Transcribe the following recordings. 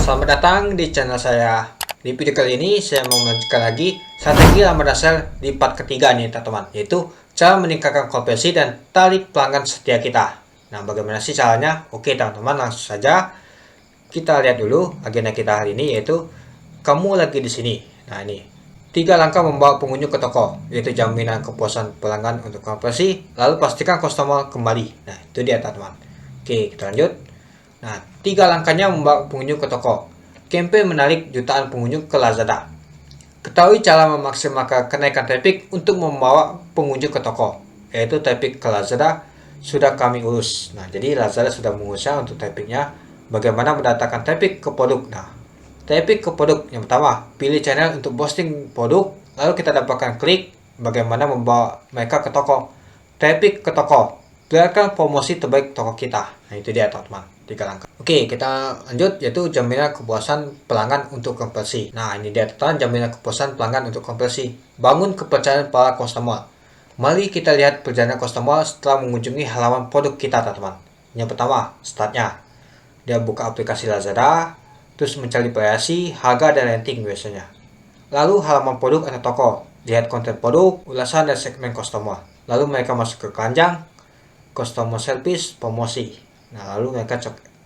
Selamat datang di channel saya. Di video kali ini saya mau melanjutkan lagi strategi lamar sale di part ketiga nih teman-teman, yaitu cara meningkatkan konversi dan tarik pelanggan setia kita. Nah, bagaimana sih caranya? Oke teman-teman, langsung saja kita lihat dulu agenda kita hari ini, yaitu kamu lagi di sini. Nah, ini 3 langkah membawa pengunjung ke toko, yaitu jaminan kepuasan pelanggan untuk konversi, lalu pastikan customer kembali. Nah, itu dia teman-teman. Oke, kita lanjut. Nah, 3 langkahnya membawa pengunjung ke toko. Campaign menarik jutaan pengunjung ke Lazada. Ketahui cara memaksimalkan kenaikan traffic untuk membawa pengunjung ke toko, yaitu traffic ke Lazada sudah kami urus. Nah, jadi Lazada sudah mengurusnya untuk trafficnya. Bagaimana mendatangkan traffic ke produk? Nah, traffic ke produk yang pertama, pilih channel untuk posting produk, lalu kita dapatkan klik. Bagaimana membawa mereka ke toko? Traffic ke toko, biarkan promosi terbaik toko kita. Nah, itu dia teman-teman, 3 langkah. Oke, kita lanjut, yaitu jaminan kepuasan pelanggan untuk konversi. Nah, ini dia teman-teman, jaminan kepuasan pelanggan untuk konversi. Bangun kepercayaan para customer. Mari kita lihat perjalanan customer setelah mengunjungi halaman produk kita teman-teman. Yang pertama, startnya. Dia buka aplikasi Lazada, terus mencari variasi, harga, dan rating biasanya. Lalu halaman produk atau toko. Lihat konten produk, ulasan, dan segmen customer. Lalu mereka masuk ke keranjang, customer service, promosi. Nah, lalu mereka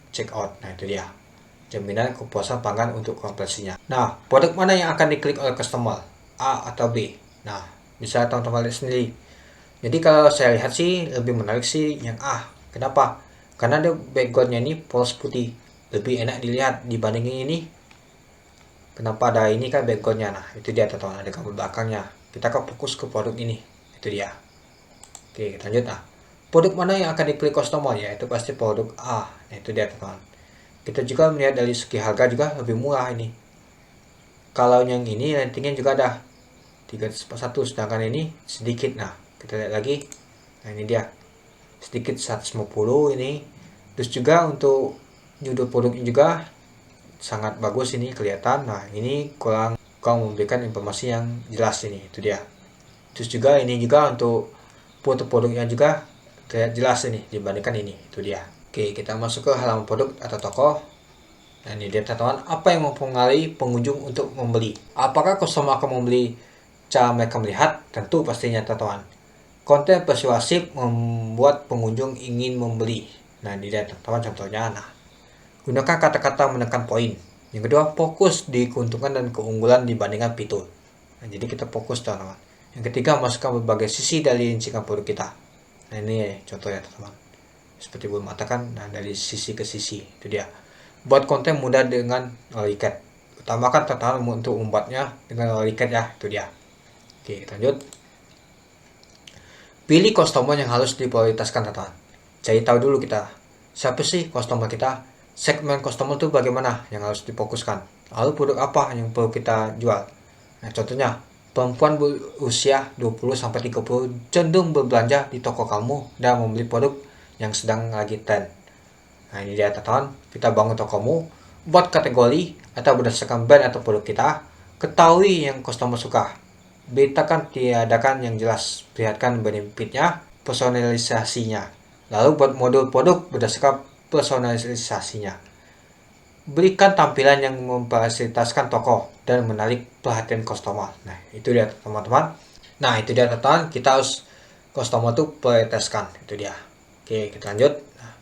check out. Nah, itu dia jaminan kepuasan pelanggan untuk konversinya. Nah, produk mana yang akan diklik oleh customer, A atau B? Nah, bisa teman-teman lihat sendiri. Jadi kalau saya lihat sih lebih menarik sih yang A. Kenapa? Karena dia backgroundnya ini polos putih, lebih enak dilihat dibandingin ini. Kenapa ada ini kan backgroundnya? Nah, itu dia teman-teman, ada gambar belakangnya. Kita akan fokus ke produk ini. Itu dia. Oke, kita lanjut. Nah, produk mana yang akan diklik customer? Ya, itu pasti produk A. Nah, itu dia teman-teman. Kita juga melihat dari segi harga juga lebih murah ini. Kalau yang ini ratingnya juga ada 341, sedangkan ini sedikit. Nah, kita lihat lagi. Nah, ini dia sedikit 150 ini. Terus juga untuk judul produknya juga sangat bagus ini kelihatan. Nah, ini kurang memberikan informasi yang jelas ini. Itu dia. Terus juga ini juga untuk foto produknya juga terlihat jelas ini dibandingkan ini. Itu dia. Oke, kita masuk ke halaman produk atau toko. Nah, ini dia teman-teman, apa yang mempengaruhi pengunjung untuk membeli? Apakah customer akan membeli cara mereka melihat? Tentu pastinya teman-teman. Konten persuasif membuat pengunjung ingin membeli. Nah, ini dia teman-teman contohnya. Nah, gunakan kata-kata menekan poin. Yang kedua, fokus di keuntungan dan keunggulan dibandingkan fitur. Nah, jadi kita fokus teman-teman. Yang ketiga, masukkan berbagai sisi dari rincian produk kita. Nah, ini contohnya teman-teman. Seperti belum mengatakan, nah dari sisi ke sisi, itu dia. Buat konten mudah dengan recap. Utamakan tantangan untuk membuatnya dengan recap ya, itu dia. Oke, kita lanjut. Pilih customer yang harus diprioritaskan teman-teman. Cari tahu dulu kita, siapa sih customer kita, segmen customer itu bagaimana yang harus difokuskan. Lalu produk apa yang perlu kita jual. Nah, contohnya, perempuan berusia 20-30 cenderung berbelanja di toko kamu dan membeli produk yang sedang lagi tren. Nah, ini dia teman-teman, kita bangun tokomu, buat kategori atau berdasarkan brand atau produk kita, ketahui yang customer suka, beritakan tiadakan yang jelas, perlihatkan benefitnya, personalisasinya, lalu buat modul produk berdasarkan personalisasinya, berikan tampilan yang memfasilitasikan toko dan menarik perhatian customer. Nah, itu dia teman-teman. Nah, itu dia teman-teman, kita harus customer tuh prioritaskan, itu dia. Oke, kita lanjut. Nah,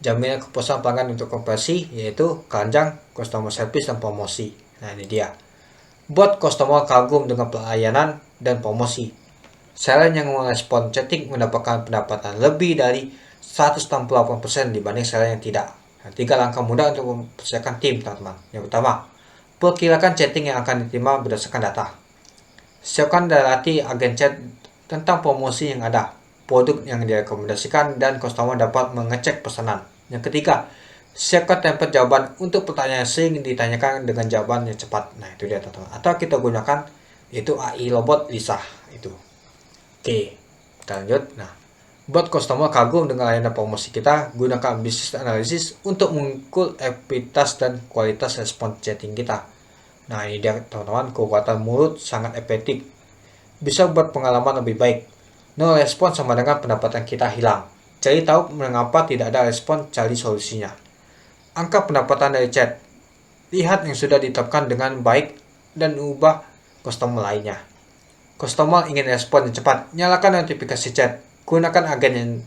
jaminan kepuasan pelanggan untuk konversi, yaitu keranjang, customer service, dan promosi. Nah, ini dia. Buat customer kagum dengan pelayanan dan promosi. Seller yang merespon chatting mendapatkan pendapatan lebih dari 168% dibanding seller yang tidak. Nah, 3 langkah mudah untuk mempersiapkan tim, teman-teman. Yang pertama, perkirakan chatting yang akan diterima berdasarkan data. Siapkan dan latih agen chat tentang promosi yang ada, produk yang direkomendasikan, dan customer dapat mengecek pesanan. Yang ketiga, siapkan template jawaban untuk pertanyaan yang sering ditanyakan dengan jawaban yang cepat. Nah, itu dia teman-teman. Atau kita gunakan yaitu AI robot Lisa itu. Oke, kita lanjut. Nah, buat customer kagum dengan layanan promosi kita, gunakan business analysis untuk mengukur efektivitas dan kualitas respon chatting kita. Nah, ini dia teman-teman, kekuatan mulut sangat efektif. Bisa buat pengalaman lebih baik. No respon sama dengan pendapatan kita hilang. Cari tahu mengapa tidak ada respon, cari solusinya. Angka pendapatan dari chat. Lihat yang sudah ditetapkan dengan baik dan ubah customer lainnya. Customer ingin respon yang cepat, nyalakan notifikasi chat. Gunakan agen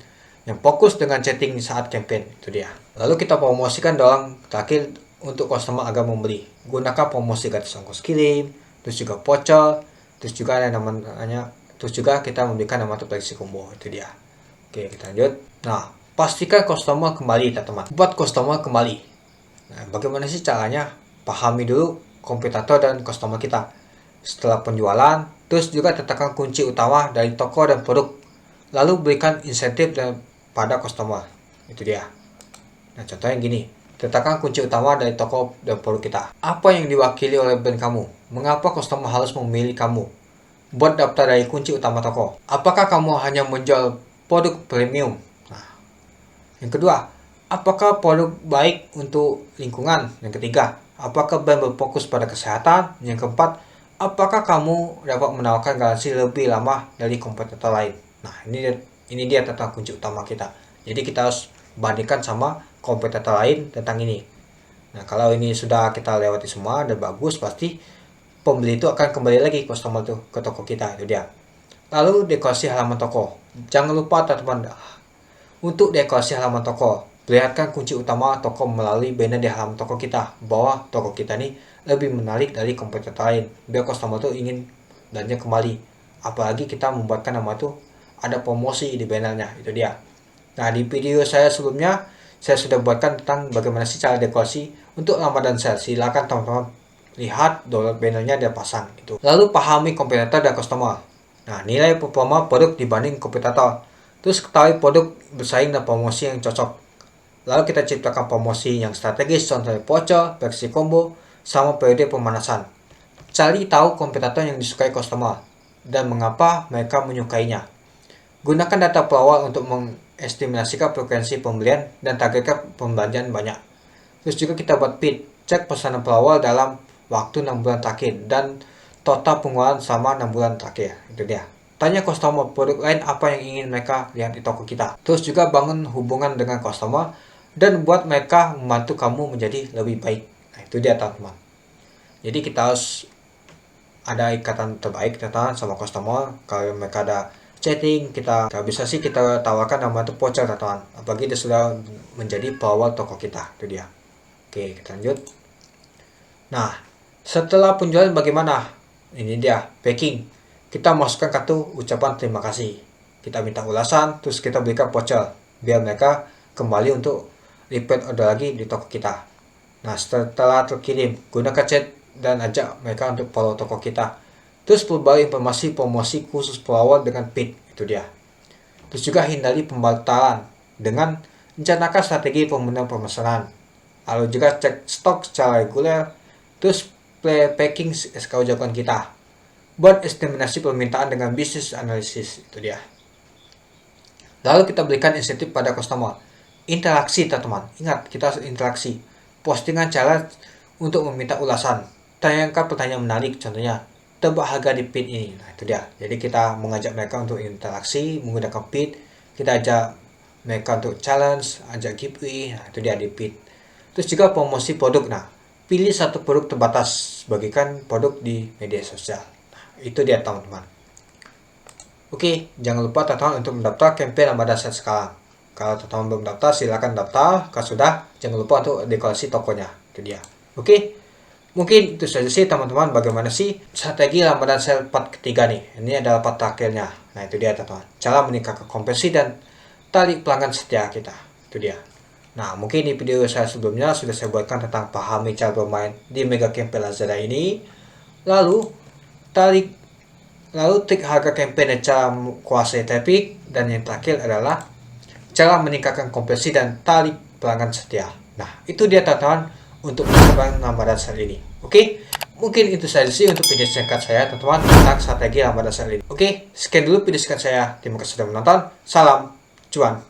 yang fokus dengan chatting saat campaign. Itu dia. Lalu kita promosikan dalam terakhir untuk customer agar membeli. Gunakan promosi gratis ongkos kirim, terus juga voucher, terus juga ada namanya, terus juga kita memberikan nama fleksi combo. Itu dia. Oke, kita lanjut. Nah, pastikan customer kembali, teman-teman. Buat customer kembali. Nah, bagaimana sih caranya? Pahami dulu kompetitor dan customer kita. Setelah penjualan, terus juga tekan kunci utama dari toko dan produk. Lalu berikan insentif pada customer. Itu dia. Nah, contohnya gini. Tekan kunci utama dari toko dan produk kita. Apa yang diwakili oleh brand kamu? Mengapa customer harus memilih kamu? Buat daftar dari kunci utama toko. Apakah kamu hanya menjual produk premium? Nah, yang kedua, apakah produk baik untuk lingkungan? Yang ketiga, apakah brand berfokus pada kesehatan? Yang keempat, apakah kamu dapat menawarkan garansi lebih lama dari kompetitor lain? Nah, ini dia tentang kunci utama kita. Jadi kita harus bandingkan sama kompetitor lain tentang ini. Nah, kalau ini sudah kita lewati semua dan bagus, pasti pembeli itu akan kembali lagi customer itu ke toko kita. Itu dia. Lalu dekorasi halaman toko. Jangan lupa teman-teman, untuk dekorasi halaman toko, perlihatkan kunci utama toko melalui banner di halaman toko kita, bahwa toko kita ini lebih menarik dari kompetitor lain, biar customer tuh ingin belanja kembali. Apalagi kita membuatkan nama itu ada promosi di bannernya. Itu dia. Nah, di video saya sebelumnya saya sudah buatkan tentang bagaimana sih cara dekorasi untuk Ramadan sale. Silakan teman-teman lihat, download bannernya dan pasang itu. Lalu pahami kompetitor dan customer. Nah, nilai performa produk dibanding kompetitor. Terus ketahui produk bersaing dan promosi yang cocok. Lalu kita ciptakan promosi yang strategis, contohnya voucher, fleksi combo, sama periode pemanasan. Cari tahu kompetitor yang disukai customer dan mengapa mereka menyukainya. Gunakan data pelawak untuk mengestimasikan frekuensi pembelian dan targetkan pembelanjaan banyak. Terus juga kita buat feed, cek pesanan pelawak dalam waktu 6 bulan terakhir dan total pengeluaran sama 6 bulan terakhir. Itu dia. Tanya customer produk lain apa yang ingin mereka lihat di toko kita. Terus juga bangun hubungan dengan customer dan buat mereka membantu kamu menjadi lebih baik. Nah, itu dia teman-teman. Jadi kita harus ada ikatan terbaik teman sama customer. Kalau mereka ada chatting, kita bisa sih kita tawarkan nama itu voucher teman-teman. Apalagi dia sudah menjadi pelawak toko kita. Itu dia. Oke, kita lanjut. Nah, setelah penjualan bagaimana? Ini dia, packing. Kita masukkan kartu ucapan terima kasih. Kita minta ulasan, terus kita berikan voucher biar mereka kembali untuk repeat order lagi di toko kita. Nah, setelah terkirim, gunakan chat dan ajak mereka untuk follow toko kita. Terus perbarui informasi promosi khusus pelawak dengan feed. Itu dia. Terus juga hindari pembatalan dengan rencanakan strategi pemenuhan pemesanan. Lalu juga cek stok secara reguler. Terus play packing SKU jagoan kita. Buat estimasi permintaan dengan bisnis analisis. Itu dia. Lalu kita berikan insentif pada customer. Interaksi teman-teman. Ingat, kita harus interaksi. Postingan challenge untuk meminta ulasan. Tanyakan pertanyaan menarik, contohnya tebak harga di feed ini. Nah, itu dia. Jadi kita mengajak mereka untuk interaksi menggunakan feed. Kita ajak mereka untuk challenge, ajak giveaway. Nah, itu dia di feed. Terus juga promosi produk. Nah, pilih satu produk terbatas, bagikan produk di media sosial. Nah, itu dia teman-teman. Oke, jangan lupa teman-teman untuk mendaftar campaign Ramadan Sale sekarang. Kalau teman-teman belum daftar, silakan daftar. Kalau sudah, jangan lupa untuk dekorasi tokonya. Itu dia. Oke. Mungkin itu saja sih teman-teman, bagaimana sih strategi Ramadan Sale part ketiga nih. Ini adalah part terakhirnya. Nah, itu dia teman-teman. Cara meningkatkan konversi dan tali pelanggan setia kita. Itu dia. Nah, mungkin di video saya sebelumnya sudah saya buatkan tentang pahami cara bermain di Mega Campaign Lazada ini. Lalu trik harga campaign dan cara kuasai traffic. Dan yang terakhir adalah cara meningkatkan konversi dan tali pelanggan setia. Nah, itu dia teman-teman untuk melakukan Ramadan Sale ini. Oke, mungkin itu saja sih untuk video singkat saya teman-teman tentang strategi Ramadan Sale ini. Oke, sekian dulu video singkat saya. Terima kasih sudah menonton. Salam cuan.